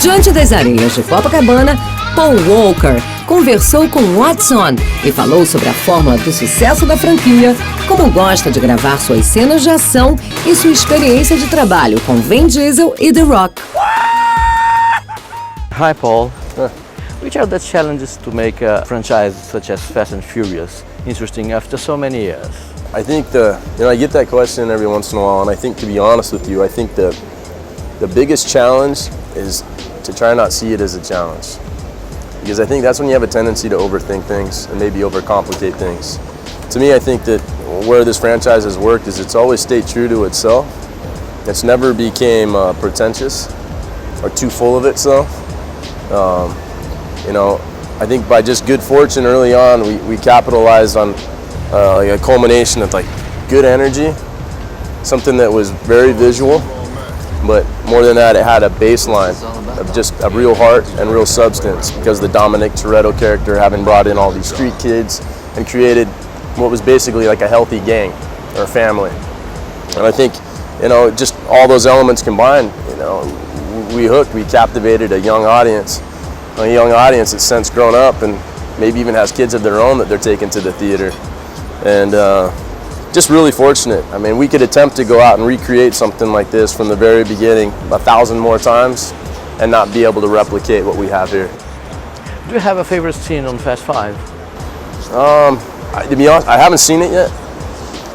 Diante das areias de Copacabana, Paul Walker conversou com Watson e falou sobre a fórmula do sucesso da franquia, como gosta de gravar suas cenas de ação e sua experiência de trabalho com Vin Diesel e The Rock. Hi Paul. Which are the challenges to make a franchise such as Fast and Furious interesting after so many years? I think I get that question every once in a while, and I think, to be honest with you, I think the biggest challenge is to try not see it as a challenge. Because I think that's when you have a tendency to overthink things and maybe overcomplicate things. To me, I think that where this franchise has worked is it's always stayed true to itself. It's never became pretentious or too full of itself. I think by just good fortune early on, we capitalized on like a culmination of like good energy, something that was very visual, but more than that, it had a baseline of just a real heart and real substance, because the Dominic Toretto character having brought in all these street kids and created what was basically like a healthy gang or family. And I think, just all those elements combined, we captivated a young audience that's since grown up and maybe even has kids of their own that they're taking to the theater. And just really fortunate. I mean, we could attempt to go out and recreate something like this from the very beginning 1,000 more times and not be able to replicate what we have here. Do you have a favorite scene on Fast 5? To be honest, I haven't seen it yet.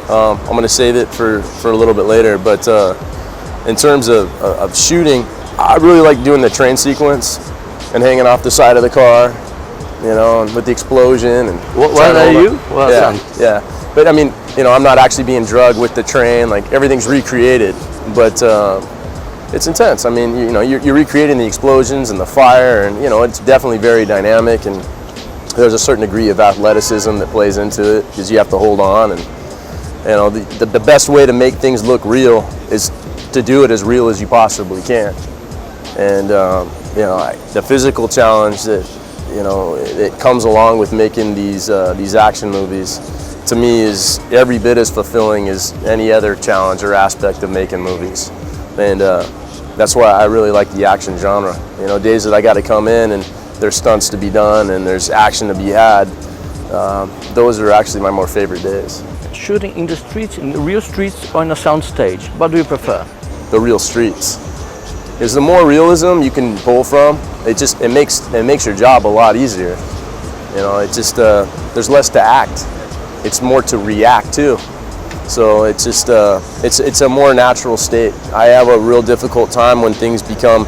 I'm going to save it for a little bit later. But in terms of shooting, I really like doing the train sequence and hanging off the side of the car, and with the explosion. And what are you? Well, yeah. But I mean, I'm not actually being drugged with the train. Like, everything's recreated, but it's intense. I mean, you're recreating the explosions and the fire, and it's definitely very dynamic. And there's a certain degree of athleticism that plays into it, because you have to hold on. And the best way to make things look real is to do it as real as you possibly can. And the physical challenge that it comes along with making these action movies, to me, is every bit as fulfilling as any other challenge or aspect of making movies. And that's why I really like the action genre. Days that I got to come in and there's stunts to be done and there's action to be had, those are actually my more favorite days. Shooting in the streets, in the real streets, or in a sound stage, what do you prefer? The real streets. Because the more realism you can pull from, it makes your job a lot easier. There's less to act. It's more to react to. So it's just it's a more natural state. I have a real difficult time when things become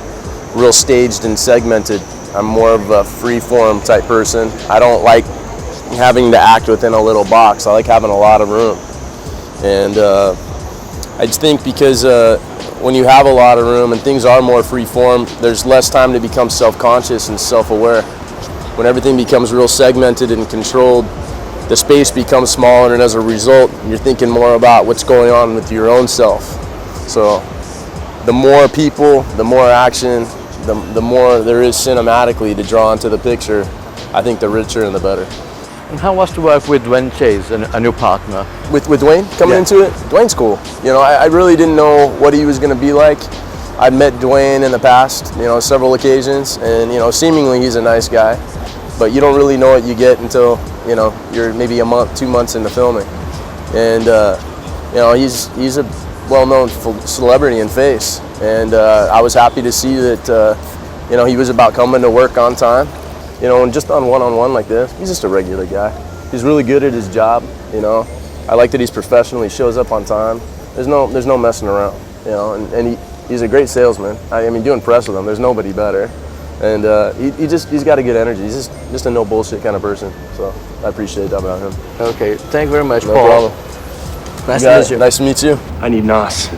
real staged and segmented. I'm more of a free-form type person. I don't like having to act within a little box. I like having a lot of room. And I just think because when you have a lot of room and things are more free-form, there's less time to become self-conscious and self-aware. When everything becomes real segmented and controlled, the space becomes smaller, and as a result, you're thinking more about what's going on with your own self. So the more people, the more action, the more there is cinematically to draw into the picture, I think the richer and the better. And how was to work with Dwayne Chase, a new partner? With Dwayne coming into it? Dwayne's cool. I really didn't know what he was going to be like. I'd met Dwayne in the past, several occasions, and seemingly he's a nice guy. But you don't really know what you get until you're maybe a month, 2 months into filming. And he's a well-known celebrity and face. And I was happy to see that he was about coming to work on time. And just on one-on-one like this, he's just a regular guy. He's really good at his job. I like that he's professional. He shows up on time. There's no messing around. And he's a great salesman. I mean, doing press with him, there's nobody better. And he's got a good energy. He's just a no bullshit kind of person. So I appreciate that about him. Okay, thank you very much, No Paul. problem. Nice to meet you. Nice to meet you. I need NOS.